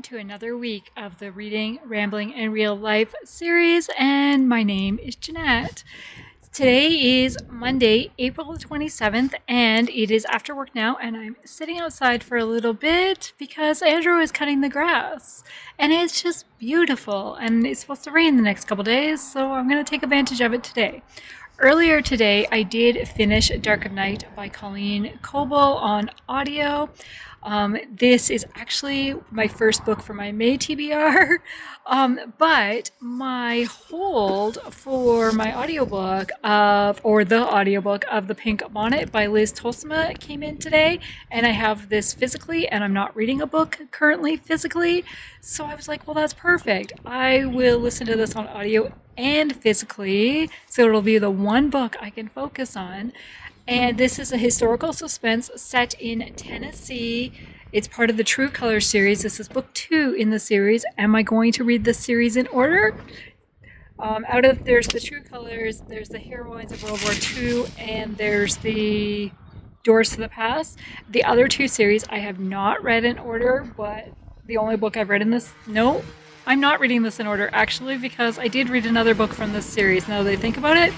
to another week of the Reading, Rambling, and Real Life series, and my name is Jeanette. Today is Monday, April the 27th, and it is after work now, and I'm sitting outside for a little bit because Andrew is cutting the grass, and it's just beautiful, and it's supposed to rain the next couple days, so I'm going to take advantage of it today. Earlier today, I did finish Dark of Night by Colleen Coble on audio. This is actually my first book for my May TBR, but my hold for my audiobook the audiobook of The Pink Bonnet by Liz Tolsma came in today, and I have this physically, and I'm not reading a book currently physically, so I was like, well, that's perfect. I will listen to this on audio and physically, so it'll be the one book I can focus on. And this is a historical suspense set in Tennessee. It's part of the True Colors series. This is book 2 in the series. Am I going to read this series in order? There's the True Colors, there's the Heroines of World War II, and there's the Doors to the Past. The other two series I have not read in order, but the only book I've read in this, no, I'm not reading this in order, actually, because I did read another book from this series, now that I think about it.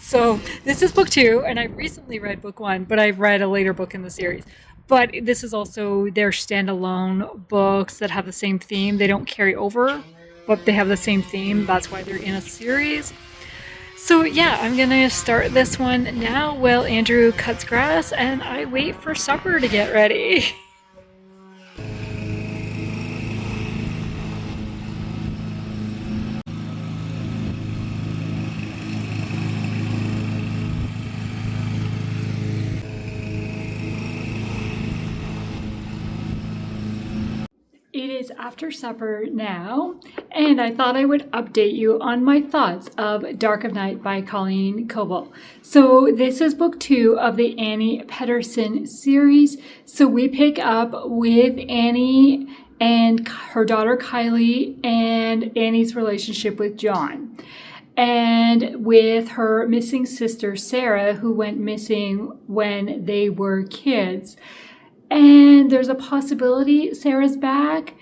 So this is book 2, and I recently read book 1, but I've read a later book in the series. But this is also their standalone books that have the same theme. They don't carry over, but they have the same theme. That's why they're in a series. So yeah, I'm going to start this one now while Andrew cuts grass, and I wait for supper to get ready. It is after supper now, and I thought I would update you on my thoughts of Dark of Night by Colleen Coble. So this is book 2 of the Annie Pedersen series. So we pick up with Annie and her daughter Kylie and Annie's relationship with John, and with her missing sister Sarah, who went missing when they were kids. And there's a possibility Sarah's back,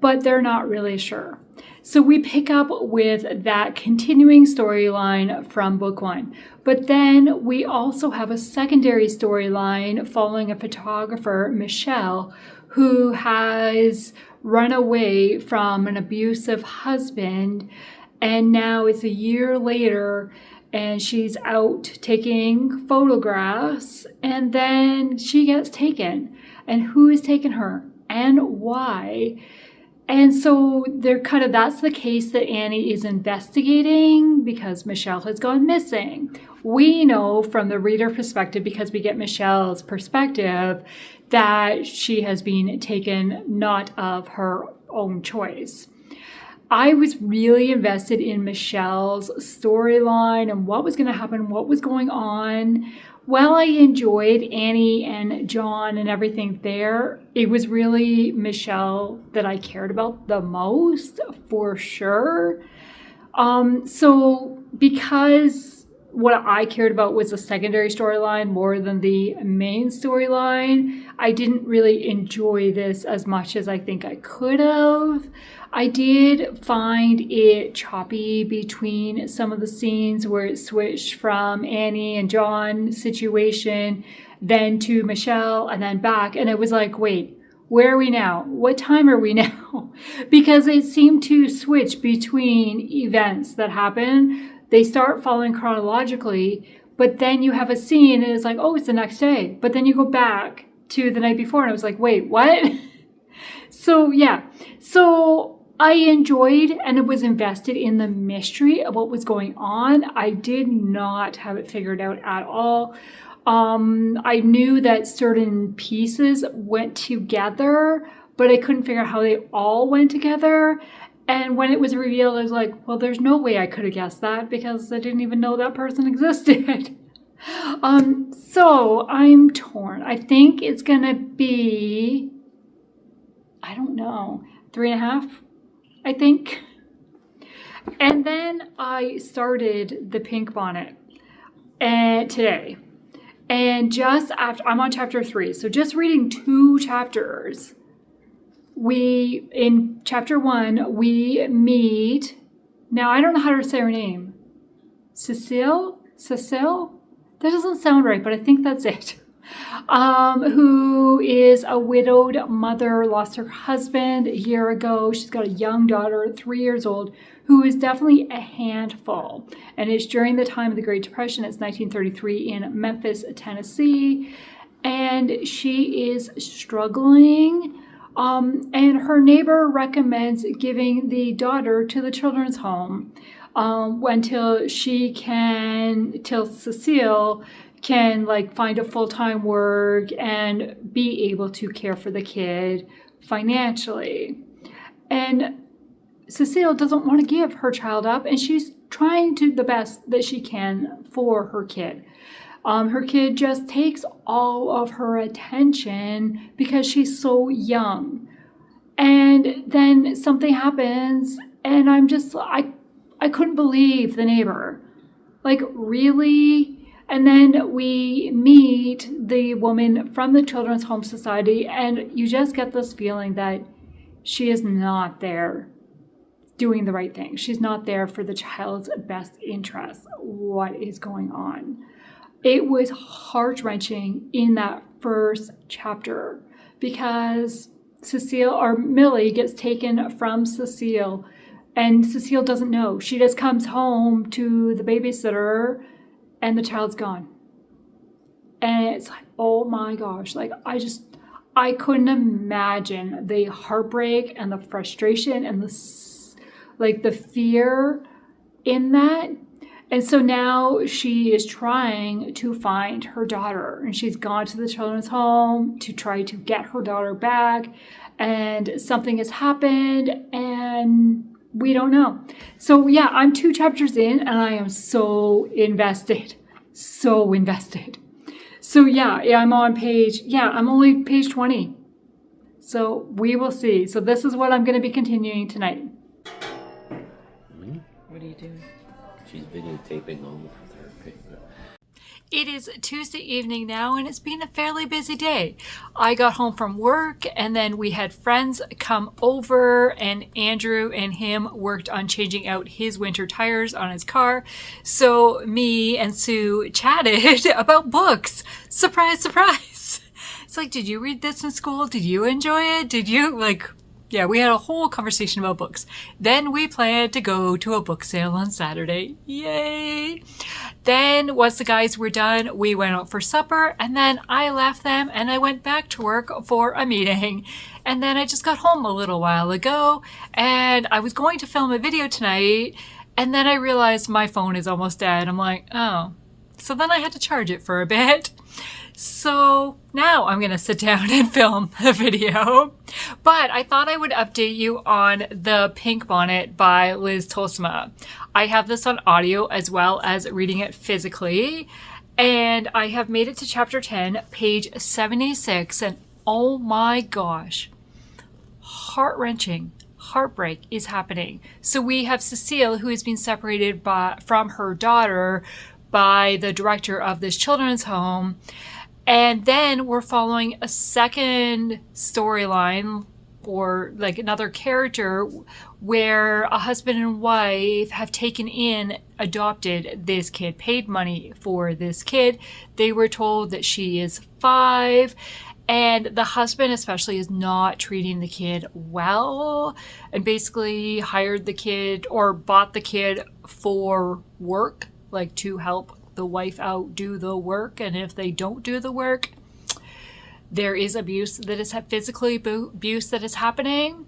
but they're not really sure. So we pick up with that continuing storyline from book 1. But then we also have a secondary storyline following a photographer, Michelle, who has run away from an abusive husband, and now it's a year later, and she's out taking photographs, and then she gets taken. And who has taken her and why? And so that's the case that Annie is investigating because Michelle has gone missing. We know from the reader perspective, because we get Michelle's perspective, that she has been taken not of her own choice. I was really invested in Michelle's storyline and what was going to happen, what was going on. While I enjoyed Annie and John and everything there, it was really Michelle that I cared about the most, for sure. So because what I cared about was the secondary storyline more than the main storyline, I didn't really enjoy this as much as I think I could have. I did find it choppy between some of the scenes where it switched from Annie and John situation, then to Michelle, and then back. And it was like, wait, where are we now? What time are we now? Because it seemed to switch between events that happen. They start following chronologically, but then you have a scene and it's like, oh, it's the next day. But then you go back to the night before and I was like, wait, what? So yeah, so I enjoyed and was invested in the mystery of what was going on. I did not have it figured out at all. I knew that certain pieces went together, but I couldn't figure out how they all went together. And when it was revealed, I was like, well, there's no way I could have guessed that because I didn't even know that person existed. So I'm torn. I think it's going to be, I don't know, 3.5. I think. And then I started The Pink Bonnet today. And just after, I'm on chapter 3. So just reading 2 chapters in chapter 1, we meet, now I don't know how to say her name. Cecile? That doesn't sound right, but I think that's it. Who is a widowed mother, lost her husband a year ago. She's got a young daughter, 3 years old, who is definitely a handful. And it's during the time of the Great Depression. It's 1933 in Memphis, Tennessee. And she is struggling. And her neighbor recommends giving the daughter to the children's home until Cecile can like find a full-time work and be able to care for the kid financially. And Cecile doesn't want to give her child up, and she's trying to the best that she can for her kid. Her kid just takes all of her attention because she's so young. And then something happens, and I couldn't believe the neighbor. Like, really? And then we meet the woman from the Children's Home Society, and you just get this feeling that she is not there doing the right thing. She's not there for the child's best interest. What is going on? It was heart-wrenching in that first chapter because Millie gets taken from Cecile, and Cecile doesn't know. She just comes home to the babysitter and the child's gone. And it's like, oh my gosh, like I couldn't imagine the heartbreak and the frustration and the fear in that. And so now she is trying to find her daughter, and she's gone to the children's home to try to get her daughter back, and something has happened and we don't know. So yeah, I'm 2 chapters in and I am so invested. So yeah, I'm only page 20. So we will see. So this is what I'm going to be continuing tonight. What are you doing? She's videotaping all of her pictures. It is Tuesday evening now, and it's been a fairly busy day. I got home from work, and then we had friends come over, and Andrew and him worked on changing out his winter tires on his car. So me and Sue chatted about books. Surprise, surprise. It's like, did you read this in school? Did you enjoy it? Did you, yeah, we had a whole conversation about books. Then we planned to go to a book sale on Saturday. Yay! Then once the guys were done, we went out for supper, and then I left them and I went back to work for a meeting. And then I just got home a little while ago, and I was going to film a video tonight, and then I realized my phone is almost dead. I'm like, oh. So then I had to charge it for a bit. So now I'm going to sit down and film a video. But I thought I would update you on The Pink Bonnet by Liz Tolsma. I have this on audio as well as reading it physically. And I have made it to chapter 10, page 76. And oh my gosh, heart-wrenching. Heartbreak is happening. So we have Cecile, who has been separated from her daughter by the director of this children's home. And then we're following a second storyline, or like another character, where a husband and wife have adopted this kid, paid money for this kid. They were told that she is 5, and the husband especially is not treating the kid well, and basically hired the kid or bought the kid for work, like to help the wife out do the work. And if they don't do the work, there is abuse that is physically abuse that is happening.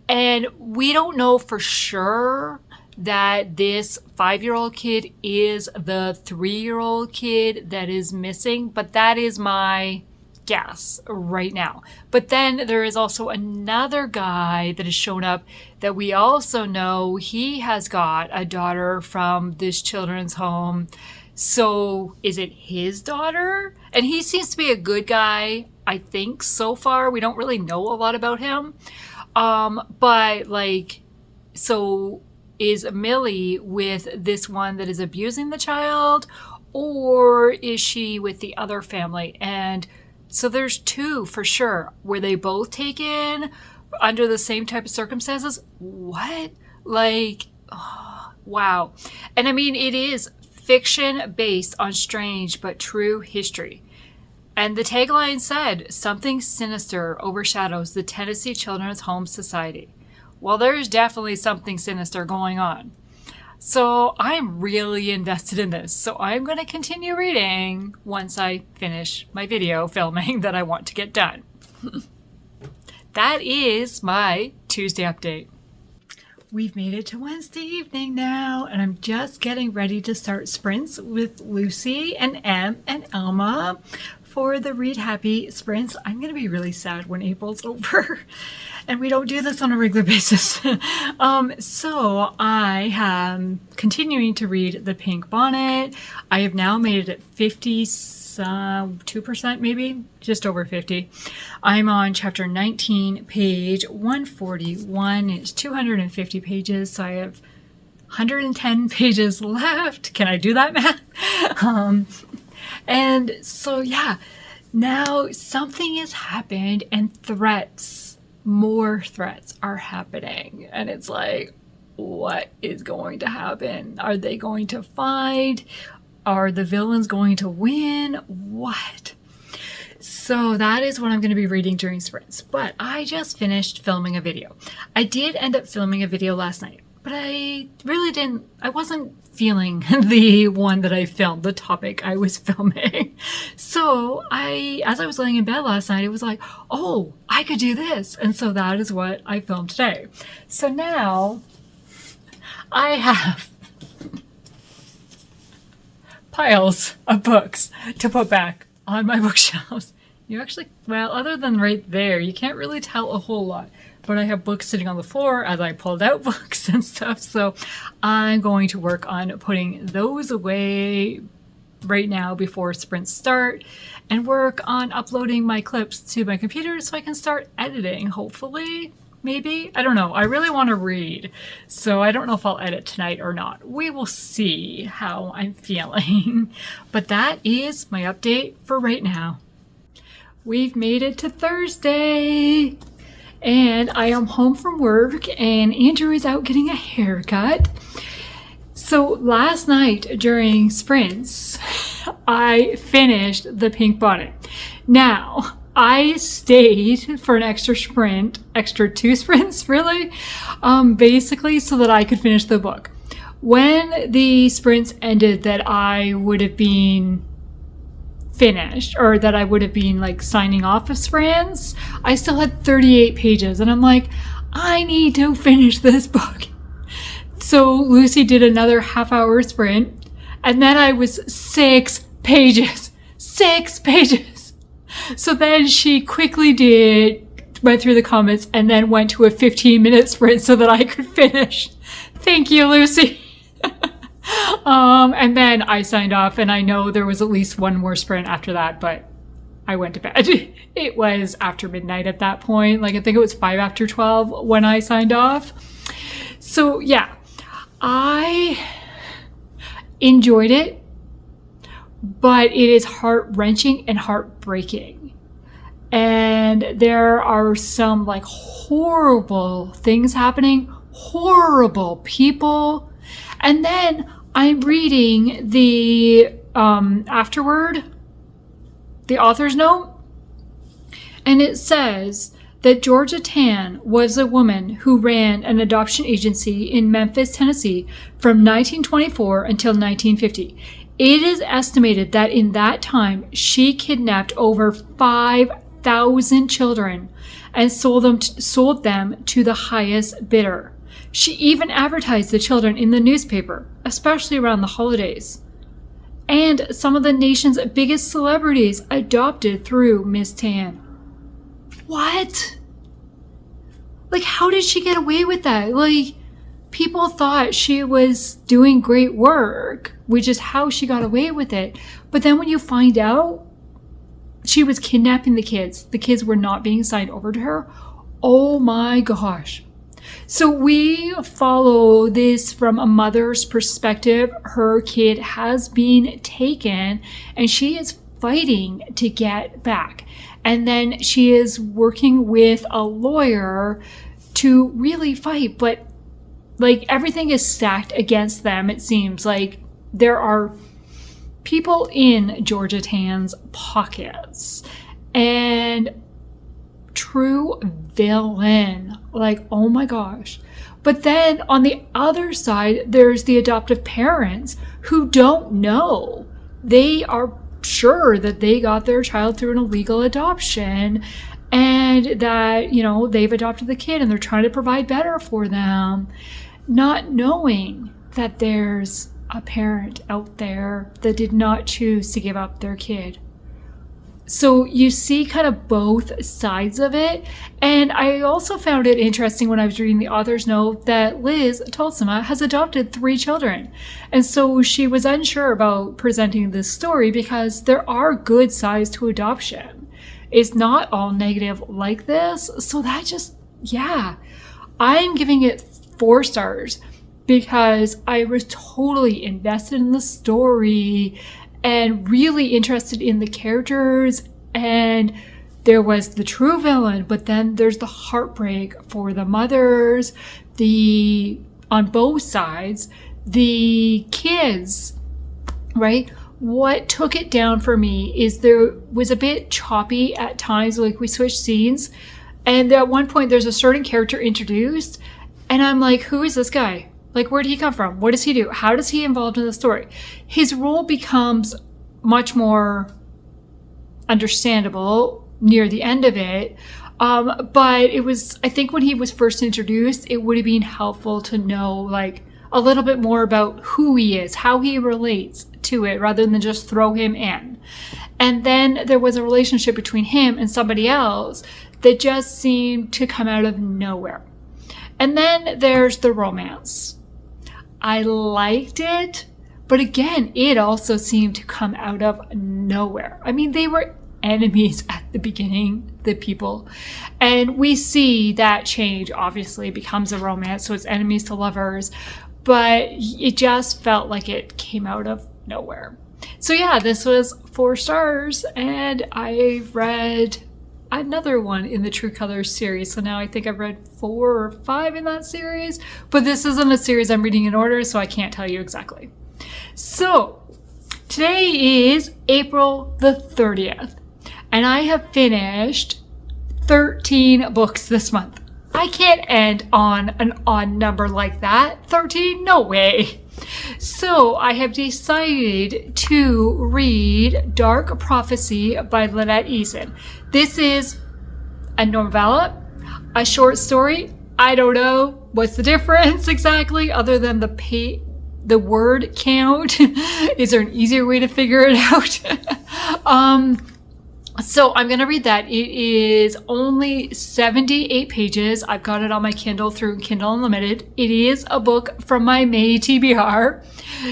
And we don't know for sure that this 5-year-old kid is the 3-year-old kid that is missing, but that is my guess right now. But then there is also another guy that has shown up that we also know he has got a daughter from this children's home. So is it his daughter? And he seems to be a good guy, I think, so far. We don't really know a lot about him. So is Millie with this one that is abusing the child, or is she with the other family? And so there's 2 for sure. Were they both taken? under the same type of circumstances. What? Like, oh, wow. And I mean, it is fiction based on strange but true history. And the tagline said, something sinister overshadows the Tennessee Children's Home Society. Well, there's definitely something sinister going on. So I'm really invested in this. So I'm going to continue reading once I finish my video filming that I want to get done. That is my Tuesday update. We've made it to Wednesday evening now, and I'm just getting ready to start sprints with Lucy and Em and Alma for the Read Happy sprints. I'm going to be really sad when April's over, and we don't do this on a regular basis. So I am continuing to read The Pink Bonnet. I have now made it at 52%, maybe just over 50. I'm on chapter 19, page 141. It's 250 pages, so I have 110 pages left. Can I do that math? And so, yeah, now something has happened and more threats are happening. And it's like, what is going to happen? Are they going to find? Are the villains going to win? What? So that is what I'm going to be reading during sprints. But I just finished filming a video. I did end up filming a video last night, but I wasn't feeling the one that I filmed, the topic I was filming. So as I was laying in bed last night, it was like, oh, I could do this. And so that is what I filmed today. So now I have piles of books to put back on my bookshelves. You actually, well, other than right there, you can't really tell a whole lot. But I have books sitting on the floor as I pulled out books and stuff. So I'm going to work on putting those away right now before sprints start and work on uploading my clips to my computer so I can start editing, hopefully. Maybe. I don't know. I really want to read. So I don't know if I'll edit tonight or not. We will see how I'm feeling. But that is my update for right now. We've made it to Thursday. And I am home from work and Andrew is out getting a haircut. So last night during sprints, I finished The Pink Bonnet. Now, I stayed for an extra two sprints, really, basically so that I could finish the book. When the sprints ended that I would have been finished, or that I would have been like signing off of sprints, I still had 38 pages, and I'm like, I need to finish this book. So Lucy did another half-hour sprint, and then I was 6 pages. So then she quickly went through the comments and then went to a 15-minute sprint so that I could finish. Thank you, Lucy. And then I signed off, and I know there was at least one more sprint after that, but I went to bed. It was after midnight at that point. Like, I think it was 5 after 12 when I signed off. So yeah, I enjoyed it, but it is heart-wrenching and heartbreaking. And there are some like horrible things happening, horrible people. And then I'm reading the afterword, the author's note, and it says that Georgia Tan was a woman who ran an adoption agency in Memphis, Tennessee from 1924 until 1950. It is estimated that in that time she kidnapped over 5,000 children and sold them to the highest bidder. She even advertised the children in the newspaper, especially around the holidays. And some of the nation's biggest celebrities adopted through Miss Tan. What? Like, how did she get away with that? Like, people thought she was doing great work, which is how she got away with it. But then when you find out she was kidnapping the kids were not being signed over to her. Oh my gosh. So we follow this from a mother's perspective. Her kid has been taken and she is fighting to get back. And then she is working with a lawyer to really fight, but like everything is stacked against them. It seems like there are people in Georgia Tan's pockets, and true villain, like, oh my gosh. But then on the other side, there's the adoptive parents who don't know. They are sure that they got their child through an illegal adoption, and that, you know, they've adopted the kid and they're trying to provide better for them, not knowing that there's a parent out there that did not choose to give up their kid. So you see kind of both sides of it. And I also found it interesting when I was reading the author's note that Liz Tolsma has adopted 3 children. And so she was unsure about presenting this story because there are good sides to adoption. It's not all negative like this. So that just, yeah, I'm giving it 4 stars because I was totally invested in the story and really interested in the characters, and there was the true villain, but then there's the heartbreak for the mothers, on both sides, the kids, right? What took it down for me is there was a bit choppy at times, like we switched scenes, and at one point there's a certain character introduced, and I'm like, who is this guy? Like, where did he come from? What does he do? How does he involved in the story? His role becomes much more understandable near the end of it. But it was, I think when he was first introduced, it would have been helpful to know like a little bit more about who he is, how he relates to it, rather than just throw him in. And then there was a relationship between him and somebody else that just seemed to come out of nowhere. And then there's the romance. I liked it, but again, it also seemed to come out of nowhere. I mean, they were enemies at the beginning, the people. And we see that change, obviously, becomes a romance, so it's enemies to lovers. But it just felt like it came out of nowhere. So yeah, this was 4 stars, and I've read another one in the True Colors series. So now I think I've read 4 or 5 in that series, but this isn't a series I'm reading in order, so I can't tell you exactly. So today is April the 30th, and I have finished 13 books this month. I can't end on an odd number like that. 13? No way. So I have decided to read Dark Prophecy by Lynette Eason. This is a novella, a short story. I don't know what's the difference exactly other than the word count. Is there an easier way to figure it out? So I'm going to read that. It is only 78 pages. I've got it on my Kindle through Kindle Unlimited. It is a book from my May TBR.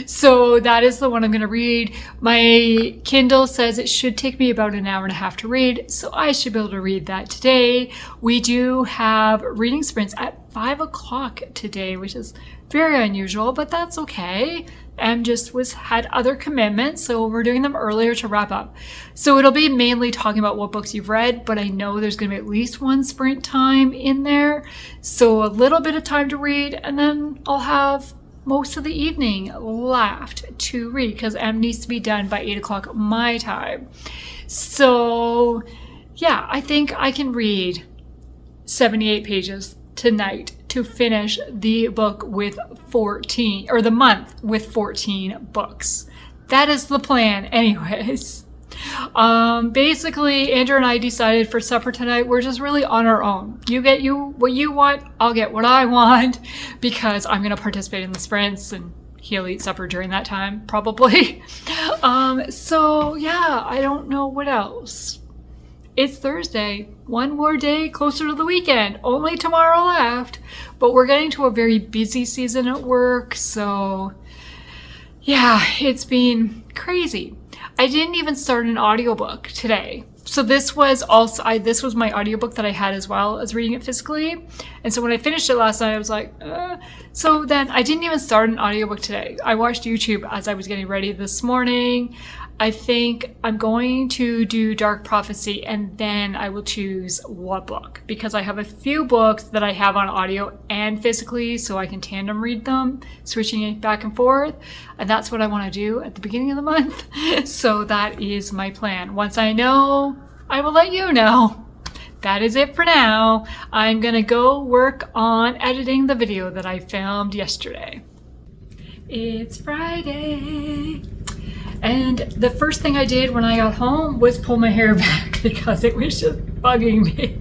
So that is the one I'm going to read. My Kindle says it should take me about an hour and a half to read. So I should be able to read that today. We do have reading sprints at 5 o'clock today, which is very unusual, but that's okay. Had other commitments, so we're doing them earlier to wrap up. So it'll be mainly talking about what books you've read, but I know there's going to be at least one sprint time in there. So a little bit of time to read, and then I'll have most of the evening left to read because M needs to be done by 8 o'clock my time. So yeah, I think I can read 78 pages tonight to finish the book with 14, or the month with 14 books. That is the plan anyways. Basically, Andrew and I decided for supper tonight, we're just really on our own. You get what you want, I'll get what I want, because I'm going to participate in the sprints and he'll eat supper during that time, probably. So yeah, I don't know what else. It's Thursday, one more day closer to the weekend, only tomorrow left, but we're getting to a very busy season at work, so yeah, it's been crazy. I didn't even start an audiobook today. So this was also, this was my audiobook that I had as well as reading it physically. And so when I finished it last night, I was like, So then I didn't even start an audiobook today. I watched YouTube as I was getting ready this morning. I think I'm going to do Dark Prophecy and then I will choose what book, because I have a few books that I have on audio and physically, so I can tandem read them, switching it back and forth. And that's what I want to do at the beginning of the month. So that is my plan. Once I know, I will let you know. That is it for now. I'm going to go work on editing the video that I filmed yesterday. It's Friday. And the first thing I did when I got home was pull my hair back because it was just bugging me.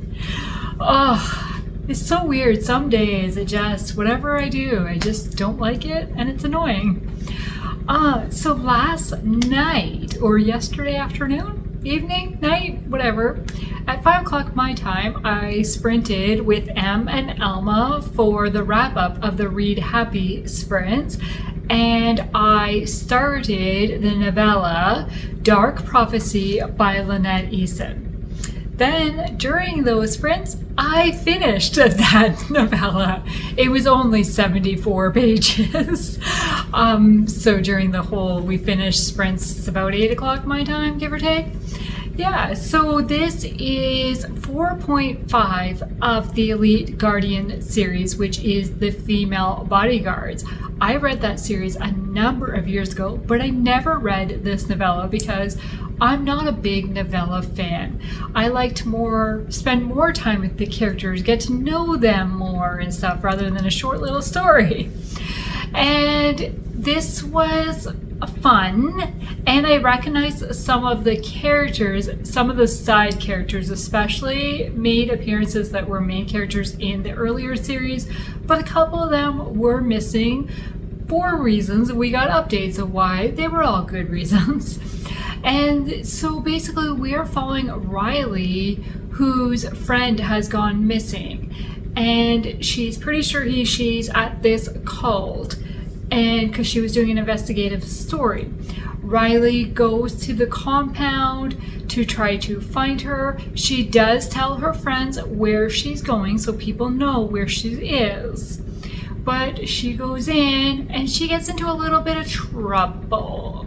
Oh, it's so weird. Some days it just, whatever I do, I just don't like it and it's annoying. So last night or yesterday afternoon, evening, night, whatever, at 5 o'clock my time, I sprinted with Em and Alma for the wrap up of the Read Happy sprints. And I started the novella Dark Prophecy by Lynette Eason. Then during those sprints, I finished that novella. It was only 74 pages. So during the whole, we finished sprints, it's about 8 o'clock my time, give or take. Yeah, so this is 4.5 of the Elite Guardian series, which is the female bodyguards. I read that series a number of years ago, but I never read this novella because I'm not a big novella fan. I like to spend more time with the characters, get to know them more and stuff, rather than a short little story. And this was fun, and I recognized some of the characters, some of the side characters especially, made appearances that were main characters in the earlier series, but a couple of them were missing for reasons. We got updates of why. They were all good reasons. And so basically we are following Riley, whose friend has gone missing, and she's pretty sure she's at this cult, and because she was doing an investigative story. Riley goes to the compound to try to find her. She does tell her friends where she's going so people know where she is. But she goes in and she gets into a little bit of trouble.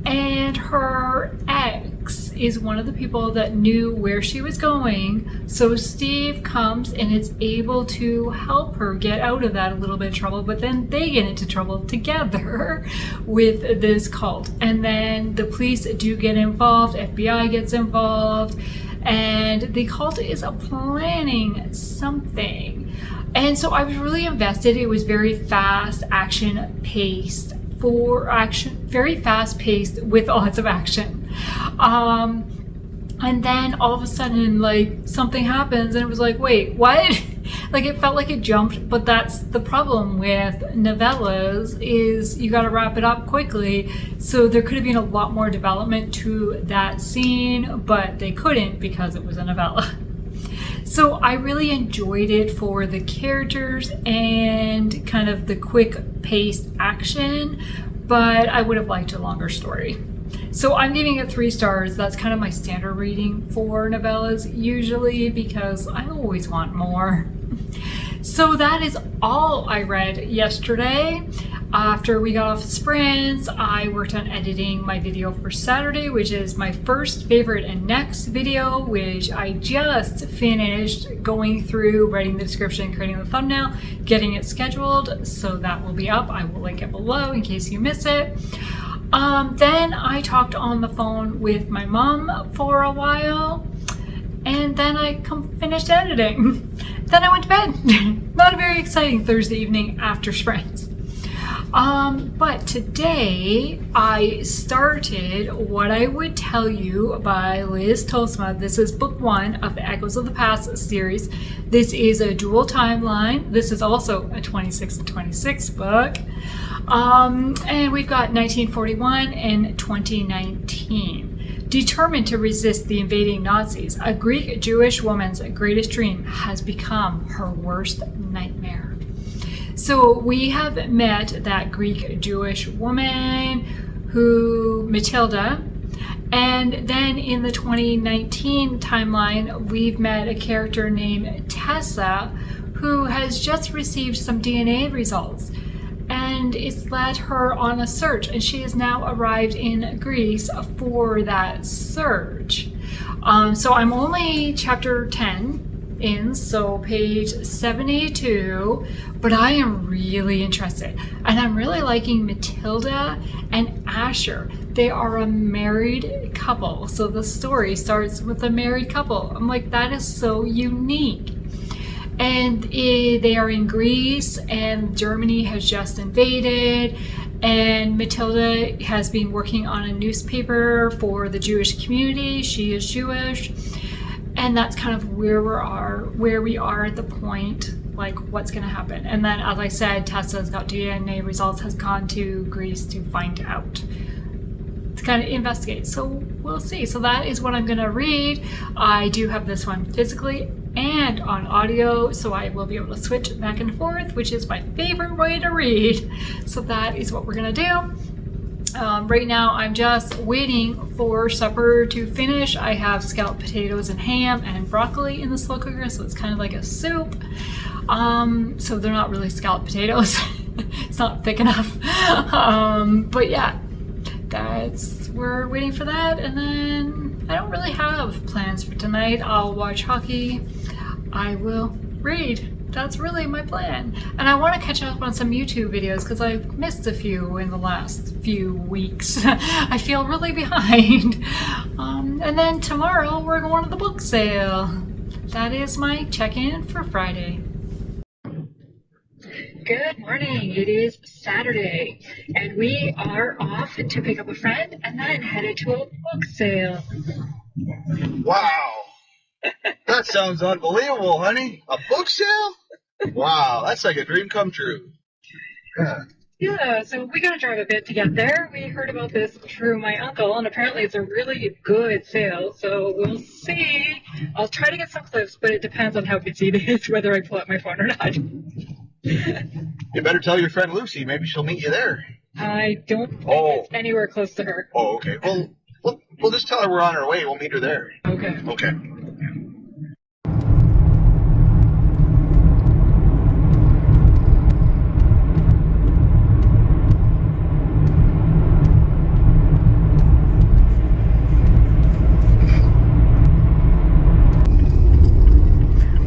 And her ex is one of the people that knew where she was going. So Steve comes and is able to help her get out of that a little bit of trouble. But then they get into trouble together with this cult. And then the police do get involved. FBI gets involved. And the cult is planning something. And so I was really invested. It was very fast, action-paced. Very fast paced with lots of action. And then all of a sudden, like, something happens and it was like, wait, what? Like, it felt like it jumped, but that's the problem with novellas, is you got to wrap it up quickly. So there could have been a lot more development to that scene, but they couldn't because it was a novella. So I really enjoyed it for the characters and kind of the quick-paced action, but I would have liked a longer story. So I'm giving it 3 stars. That's kind of my standard rating for novellas usually, because I always want more. So that is all I read yesterday. After we got off sprints, I worked on editing my video for Saturday, which is my first, favorite, and next video, which I just finished going through, writing the description, creating the thumbnail, getting it scheduled. So that will be up. I will link it below in case you miss it. Then I talked on the phone with my mom for a while, and then I finished editing. Then I went to bed. Not a very exciting Thursday evening after sprints. But today I started What I Would Tell You by Liz Tolsma. This is book 1 of the Echoes of the Past series. This is a dual timeline. This is also a 26 and 26 book. And we've got 1941 and 2019. Determined to resist the invading Nazis, a Greek Jewish woman's greatest dream has become her worst nightmare. So we have met that Greek Jewish woman, Matilda, And then in the 2019 timeline, we've met a character named Tessa who has just received some DNA results. And it's led her on a search, and she has now arrived in Greece for that search. So I'm only chapter 10 in, so page 72, but I am really interested. And I'm really liking Matilda and Asher. They are a married couple, so the story starts with a married couple. I'm like, that is so unique. And they are in Greece, and Germany has just invaded, and Matilda has been working on a newspaper for the Jewish community. She is Jewish, and that's kind of where we are at the point, like what's going to happen. And then, as I said, Tessa's got DNA results, has gone to Greece to find out, to kind of investigate. So we'll see. So that is what I'm going to read. I do have this one physically and on audio, so I will be able to switch back and forth, which is my favorite way to read. So that is what we're gonna do. Right now I'm just waiting for supper to finish. I have scalloped potatoes and ham and broccoli in the slow cooker, so it's kind of like a soup. So they're not really scalloped potatoes. It's not thick enough. But yeah, we're waiting for that, and then I don't really have plans for tonight. I'll watch hockey. I will read. That's really my plan. And I want to catch up on some YouTube videos because I've missed a few in the last few weeks. I feel really behind. And then tomorrow we're going to the book sale. That is my check-in for Friday. Good morning. It is Saturday, and we are off to pick up a friend and then headed to a book sale. Wow. That sounds unbelievable, honey. A book sale? Wow, that's like a dream come true. Yeah, so we gotta drive a bit to get there. We heard about this through my uncle, and apparently it's a really good sale, so we'll see. I'll try to get some clips, but it depends on how busy it is, whether I pull out my phone or not. You better tell your friend Lucy. Maybe she'll meet you there. I don't think it's anywhere close to her. Oh, okay. Well, we'll just tell her we're on our way. We'll meet her there. Okay. Okay.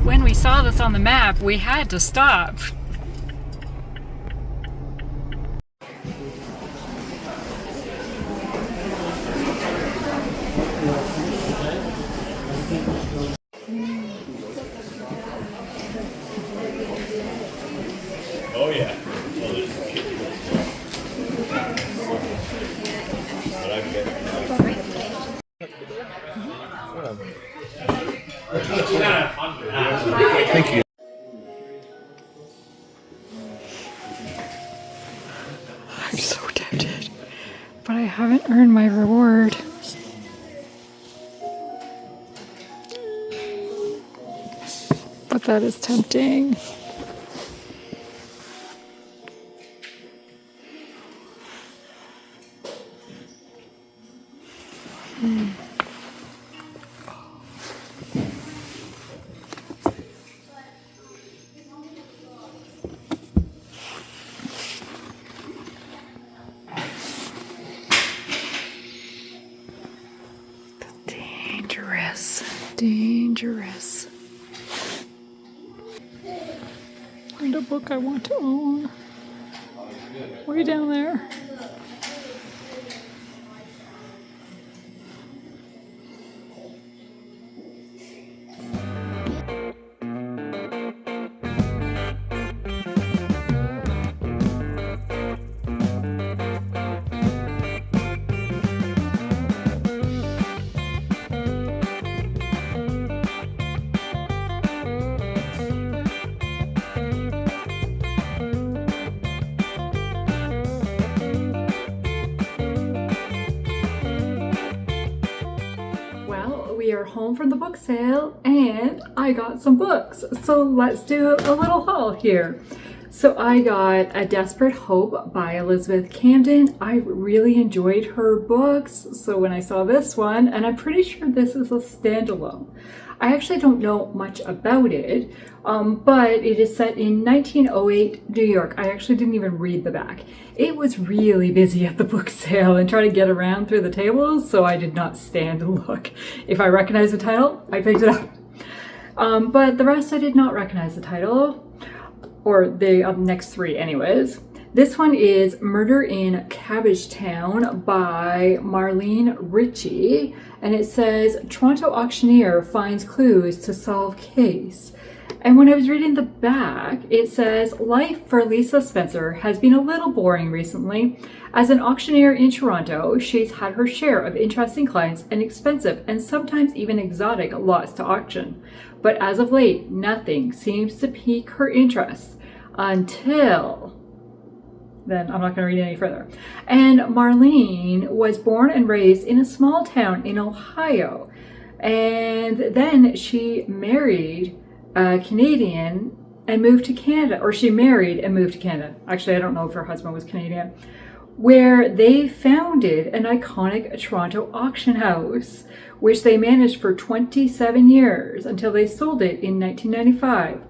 When we saw this on the map, we had to stop. Oh yeah. Thank you. I'm so tempted, but I haven't earned my reward. But that is tempting. Dangerous. Find a book I want to own. Way down there. We are home from the book sale and I got some books. So let's do a little haul here. So I got A Desperate Hope by Elizabeth Camden. I really enjoyed her books. So when I saw this one, and I'm pretty sure this is a standalone. I actually don't know much about it, but it is set in 1908 New York. I actually didn't even read the back. It was really busy at the book sale and trying to get around through the tables, so I did not stand and look. If I recognized the title, I picked it up. But the rest I did not recognize the title. Or the next three anyways. This one is Murder in Cabbagetown by Marlene Ritchie, and it says Toronto auctioneer finds clues to solve case. And when I was reading the back, it says life for Lisa Spencer has been a little boring recently. As an auctioneer in Toronto, she's had her share of interesting clients and expensive and sometimes even exotic lots to auction. But as of late, nothing seems to pique her interest until... Then I'm not going to read any further. And Marlene was born and raised in a small town in Ohio. And then she married a Canadian and moved to Canada. Or she married and moved to Canada. Actually, I don't know if her husband was Canadian. Where they founded an iconic Toronto auction house, which they managed for 27 years until they sold it in 1995.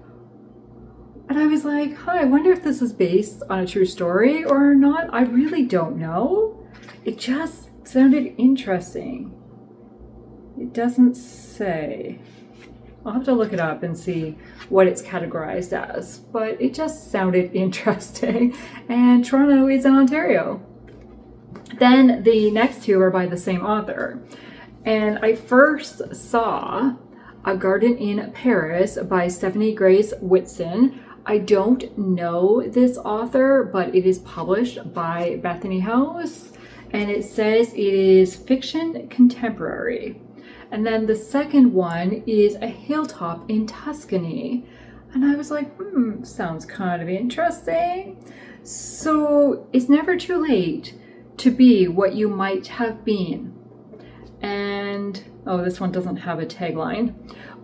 And I was like, huh, I wonder if this is based on a true story or not. I really don't know. It just sounded interesting. It doesn't say. I'll have to look it up and see what it's categorized as. But it just sounded interesting. And Toronto is in Ontario. Then the next two are by the same author. And I first saw A Garden in Paris by Stephanie Grace Whitson. I don't know this author, but it is published by Bethany House. And it says it is fiction contemporary. And then the second one is A Hilltop in Tuscany. And I was like, sounds kind of interesting. So it's never too late to be what you might have been. And, oh, this one doesn't have a tagline.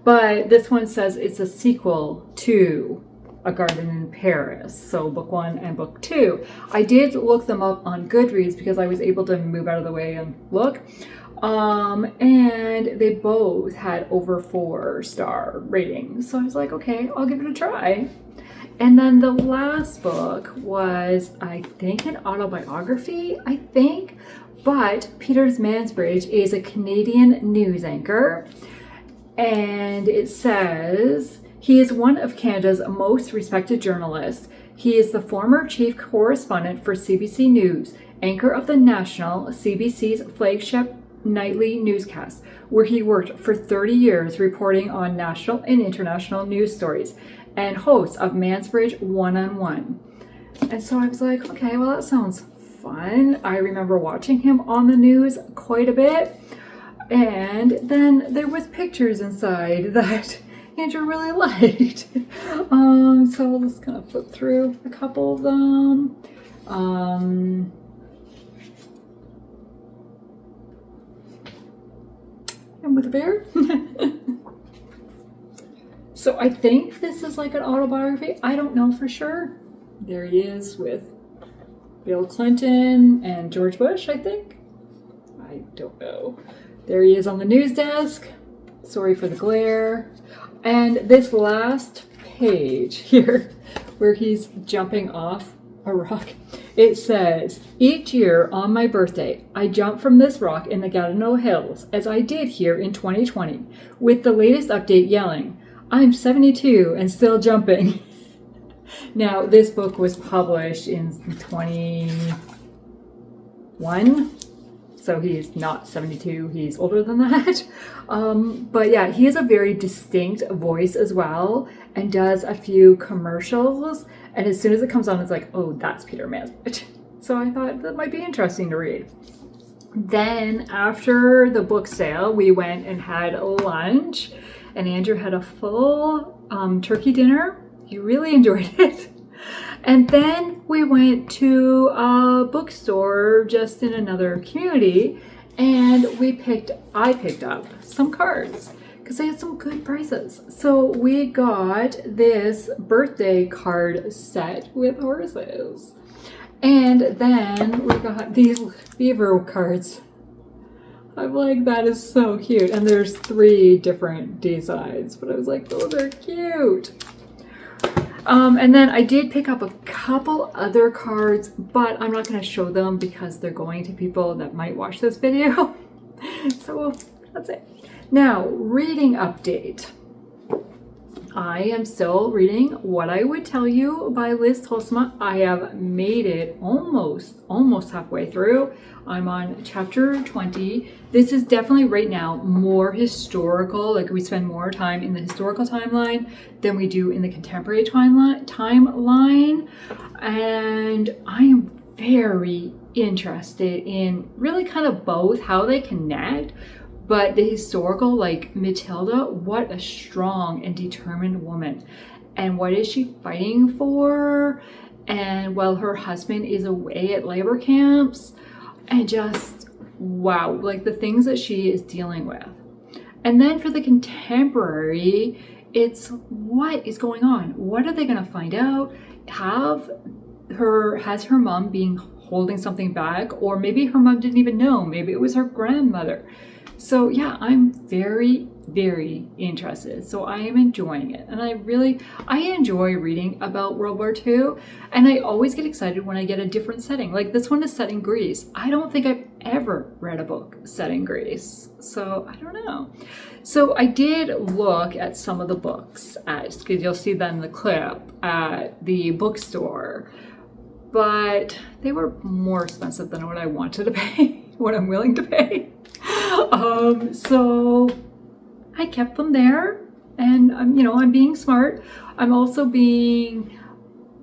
But this one says it's a sequel to A Garden in Paris. So book 1 and book 2. I did look them up on Goodreads because I was able to move out of the way and look. And they both had over 4-star ratings. So I was like, okay, I'll give it a try. And then the last book was, I think, an autobiography, but Peters Mansbridge is a Canadian news anchor. And it says, he is one of Canada's most respected journalists. He is the former chief correspondent for CBC News, anchor of the National, CBC's flagship nightly newscast, where he worked for 30 years reporting on national and international news stories, and host of Mansbridge One-on-One. And so I was like, okay, well, that sounds fun. I remember watching him on the news quite a bit. And then there was pictures inside that Andrew really liked. So I'll just kind of flip through a couple of them. And with a bear. So I think this is like an autobiography. I don't know for sure. There he is with Bill Clinton and George Bush, I think. I don't know. There he is on the news desk. Sorry for the glare. And this last page here, where he's jumping off a rock, it says, each year on my birthday, I jump from this rock in the Gatineau Hills, as I did here in 2020, with the latest update yelling, I'm 72 and still jumping. Now, this book was published in 21, so he's not 72, he's older than that. But yeah, he has a very distinct voice as well, and does a few commercials, and as soon as it comes on, it's like, oh, that's Peter Mansbridge. So I thought that might be interesting to read. Then after the book sale, we went and had lunch, and Andrew had a full turkey dinner. He really enjoyed it. And then we went to a bookstore just in another community, and I picked up some cards because they had some good prices. So we got this birthday card set with horses. And then we got these beaver cards. I'm like, that is so cute. And there's 3 different designs, but I was like, those are cute. And then I did pick up a couple other cards, but I'm not going to show them because they're going to people that might watch this video. So that's it. Now, reading update. I am still reading What I Would Tell You by Liz Tolsma. I have made it almost halfway through. I'm on chapter 20. This is definitely right now more historical. Like we spend more time in the historical timeline than we do in the contemporary timeline. And I am very interested in really kind of both how they connect. But the historical, like Matilda, what a strong and determined woman. And what is she fighting for? And while her husband is away at labor camps, and just, wow, like the things that she is dealing with. And then for the contemporary, it's what is going on? What are they going to find out? Has her mom been holding something back? Or maybe her mom didn't even know. Maybe it was her grandmother. So yeah, I'm very, very interested. So I am enjoying it. And I enjoy reading about World War II. And I always get excited when I get a different setting. Like this one is set in Greece. I don't think I've ever read a book set in Greece. So I don't know. So I did look at some of the books, because you'll see them in the clip, at the bookstore. But they were more expensive than what I wanted to pay, what I'm willing to pay. So I kept them there, and I'm being smart. I'm also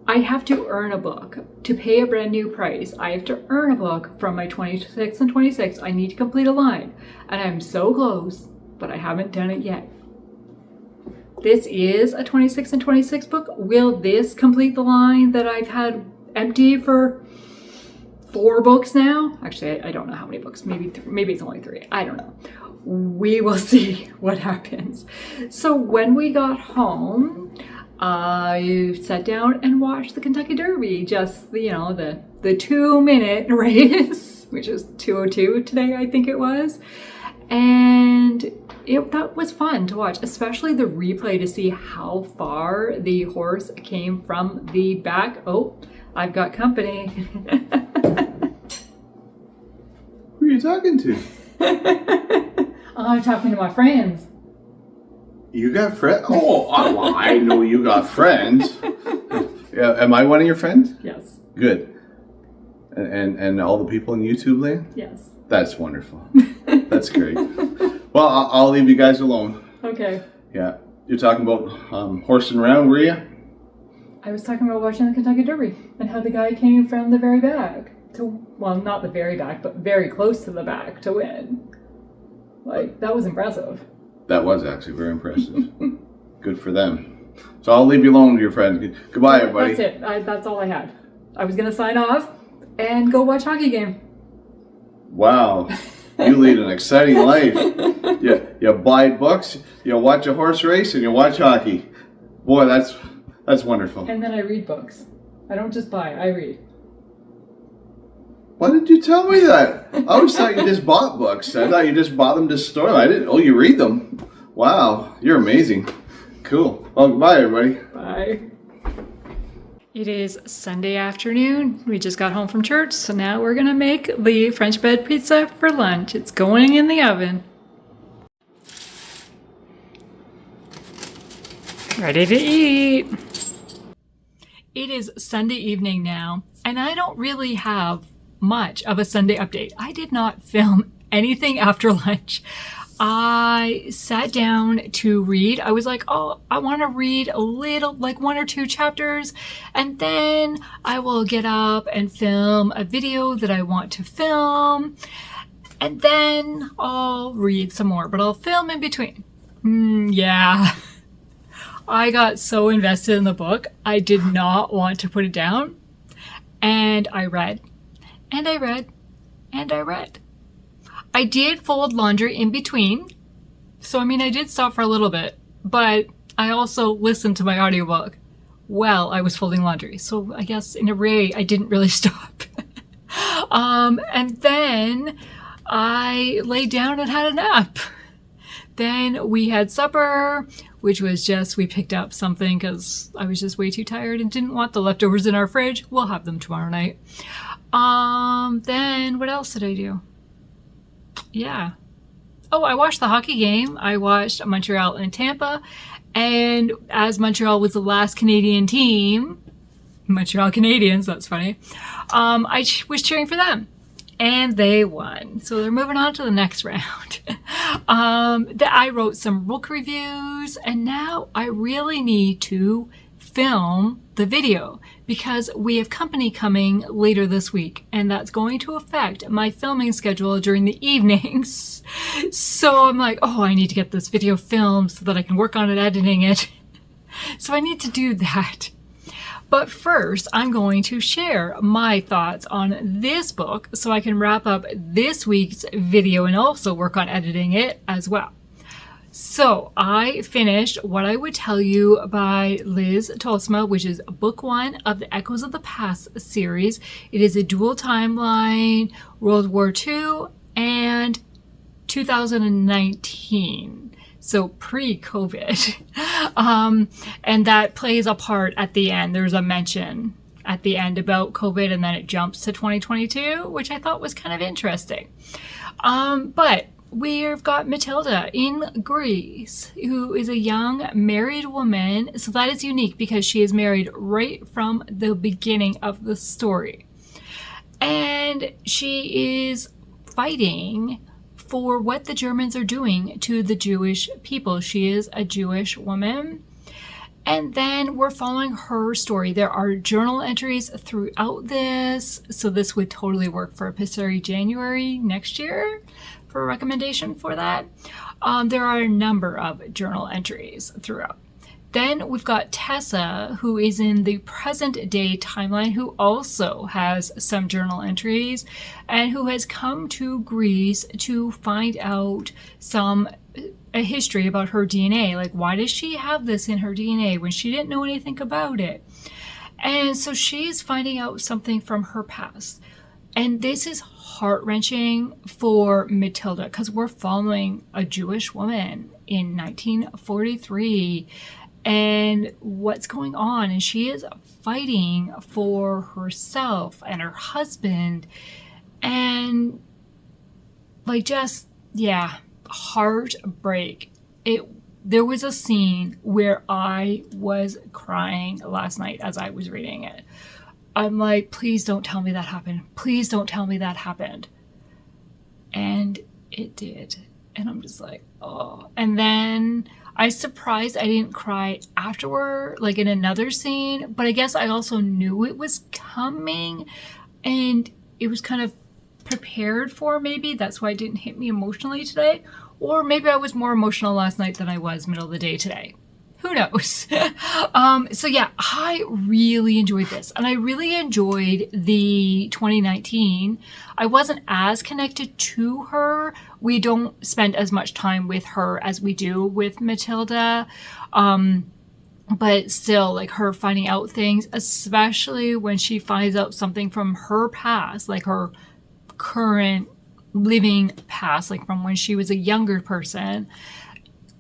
I have to earn a book to pay a brand new price. I have to earn a book from my 26 and 26. I need to complete a line, and I'm so close, but I haven't done it yet. This is a 26 and 26 book. Will this complete the line that I've had empty for 4 books now? Actually, I don't know how many books. Maybe it's only 3. I don't know. We will see what happens. So when we got home, I sat down and watched the Kentucky Derby. Just the 2-minute race, which is 2:02 today, I think it was, and that was fun to watch, especially the replay to see how far the horse came from the back. Oh, I've got company. Who are you talking to? I'm talking to my friends. You got friends? Oh, well, I know you got friends. Yeah, am I one of your friends? Yes. Good. And all the people in YouTube land? Yes. That's wonderful. That's great. Well, I'll leave you guys alone. Okay. Yeah. You're talking about horsing around, were you? I was talking about watching the Kentucky Derby and how the guy came from the very back not the very back, but very close to the back to win. Like, that was impressive. That was actually very impressive. Good for them. So I'll leave you alone with your friends. Goodbye, everybody. That's it. That's all I had. I was going to sign off and go watch hockey game. Wow. You lead an exciting life. You buy books, you watch a horse race, and you watch hockey. Boy, that's wonderful. And then I read books. I don't just buy, I read. Why did you tell me that? I always thought you just bought books. I thought you just bought them to store them. I didn't. Oh, you read them. Wow, you're amazing. Cool. Well, goodbye, everybody. Bye. It is Sunday afternoon. We just got home from church, so now we're going to make the French bread pizza for lunch. It's going in the oven. Ready to eat. It is Sunday evening now, and I don't really have much of a Sunday update. I did not film anything after lunch. I sat down to read. I was like, oh, I want to read a little, like 1 or 2 chapters, and then I will get up and film a video that I want to film, and then I'll read some more, but I'll film in between. Yeah. I got so invested in the book, I did not want to put it down, and I read. And I read, and I read. I did fold laundry in between, So, I mean, I did stop for a little bit, but I also listened to my audiobook while I was folding laundry. So I guess in a way, I didn't really stop. And then I laid down and had a nap. Then we had supper, which was just, we picked up something because I was just way too tired and didn't want the leftovers in our fridge. We'll have them tomorrow night. Then what else did I do? Yeah. Oh, I watched the hockey game. I watched Montreal and Tampa. And as Montreal was the last Canadian team, Montreal Canadiens, that's funny, I was cheering for them. And they won. So they're moving on to the next round. I wrote some book reviews, and now I really need to film the video because we have company coming later this week, and that's going to affect my filming schedule during the evenings. So I'm like, oh, I need to get this video filmed so that I can work on it, editing it. So I need to do that. But first, I'm going to share my thoughts on this book so I can wrap up this week's video and also work on editing it as well. So I finished What I Would Tell You by Liz Tolsma, which is book 1 of the Echoes of the Past series. It is a dual timeline, World War II and 2019. So pre-COVID. And that plays a part at the end. There's a mention at the end about COVID, and then it jumps to 2022, which I thought was kind of interesting. But we've got Matilda in Greece, who is a young married woman. So that is unique because she is married right from the beginning of the story. And she is fighting for what the Germans are doing to the Jewish people. She is a Jewish woman. And then we're following her story. There are journal entries throughout this. So this would totally work for Epiphany January next year for a recommendation for that. There are a number of journal entries throughout. Then we've got Tessa, who is in the present day timeline, who also has some journal entries and who has come to Greece to find out a history about her DNA. Like, why does she have this in her DNA when she didn't know anything about it? And so she's finding out something from her past. And this is heart-wrenching for Matilda because we're following a Jewish woman in 1943 and what's going on. And she is fighting for herself and her husband. And like, just, yeah, heartbreak. There was a scene where I was crying last night as I was reading it. I'm like, please don't tell me that happened. Please don't tell me that happened. And it did. And I'm just like, oh. And then I was surprised I didn't cry afterward, like in another scene. But I guess I also knew it was coming. And it was kind of prepared for, maybe. That's why it didn't hit me emotionally today. Or maybe I was more emotional last night than I was middle of the day today. Who knows? So yeah, I really enjoyed this. And I really enjoyed the 2019. I wasn't as connected to her. We don't spend as much time with her as we do with Matilda. But still, like, her finding out things, especially when she finds out something from her past, like her current living past, like from when she was a younger person,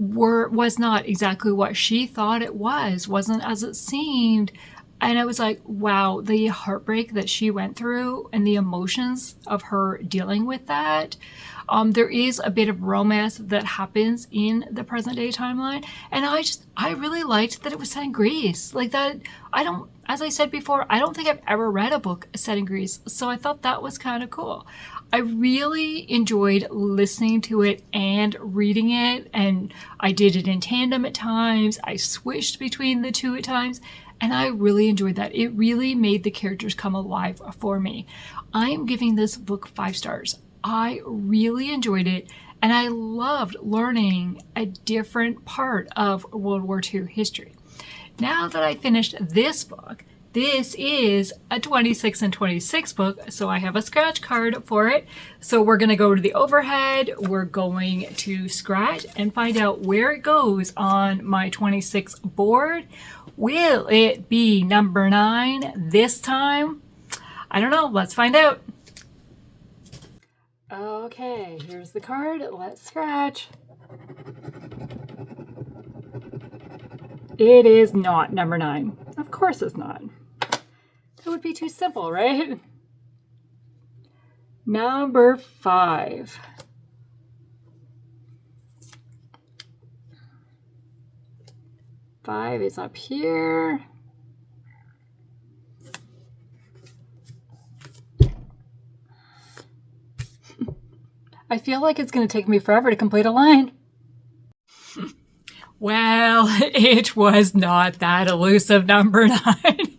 was not exactly what she thought it was, wasn't as it seemed. And I was like, wow, the heartbreak that she went through and the emotions of her dealing with that. There is a bit of romance that happens in the present day timeline. And I really liked that it was set in Greece. Like that, as I said before, I don't think I've ever read a book set in Greece. So I thought that was kind of cool. I really enjoyed listening to it and reading it, and I did it in tandem at times. I switched between the two at times, and I really enjoyed that. It really made the characters come alive for me. I am giving this book 5 stars. I really enjoyed it, and I loved learning a different part of World War II history. Now that I finished this book, this is a 26 and 26 book, so I have a scratch card for it. So we're going to go to the overhead, we're going to scratch and find out where it goes on my 26 board. Will it be number 9 this time? I don't know, let's find out. Okay, here's the card, let's scratch. It is not number 9. Of course it's not. That would be too simple, right? Number 5. Five is up here. I feel like it's going to take me forever to complete a line. Well, it was not that elusive number 9.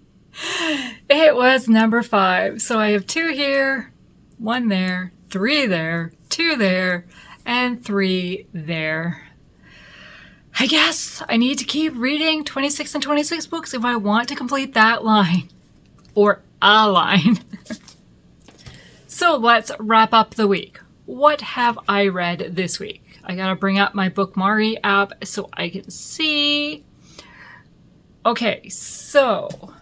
It was number 5. So I have 2 here, 1 there, 3 there, 2 there, and 3 there. I guess I need to keep reading 26 and 26 books if I want to complete that line. Or a line. So let's wrap up the week. What have I read this week? I gotta bring up my Bookmari app so I can see. Okay, so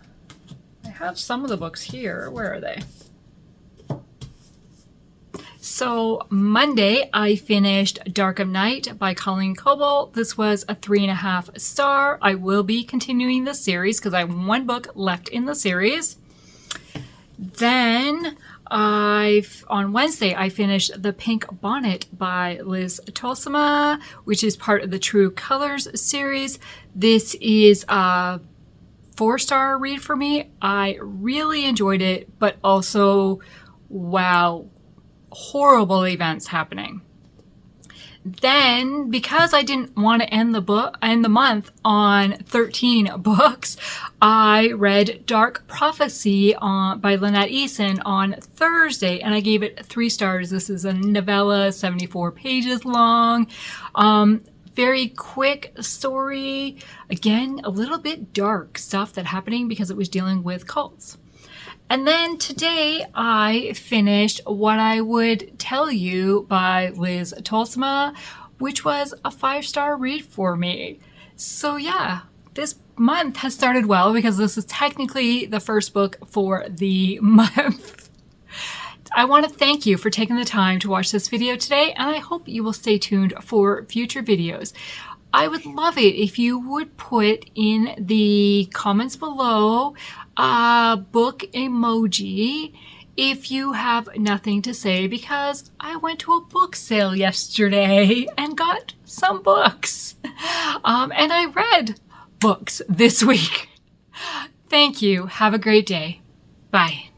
I have some of the books here. Where are they? So Monday, I finished Dark of Night by Colleen Coble. This was a 3.5 star. I will be continuing the series because I have 1 book left in the series. Then on Wednesday, I finished The Pink Bonnet by Tolsma, which is part of the True Colors series. This is a 4-star read for me. I really enjoyed it, but also, wow, horrible events happening. Then, because I didn't want to end the month on 13 books, I read Dark Prophecy by Lynette Eason on Thursday, and I gave it 3 stars. This is a novella, 74 pages long. Very quick story. Again, a little bit dark stuff that's happening because it was dealing with cults. And then today I finished What I Would Tell You by Tolsma, which was a 5-star read for me. So yeah, this month has started well because this is technically the first book for the month. I want to thank you for taking the time to watch this video today, and I hope you will stay tuned for future videos. I would love it if you would put in the comments below a book emoji if you have nothing to say, because I went to a book sale yesterday and got some books. And I read books this week. Thank you. Have a great day. Bye.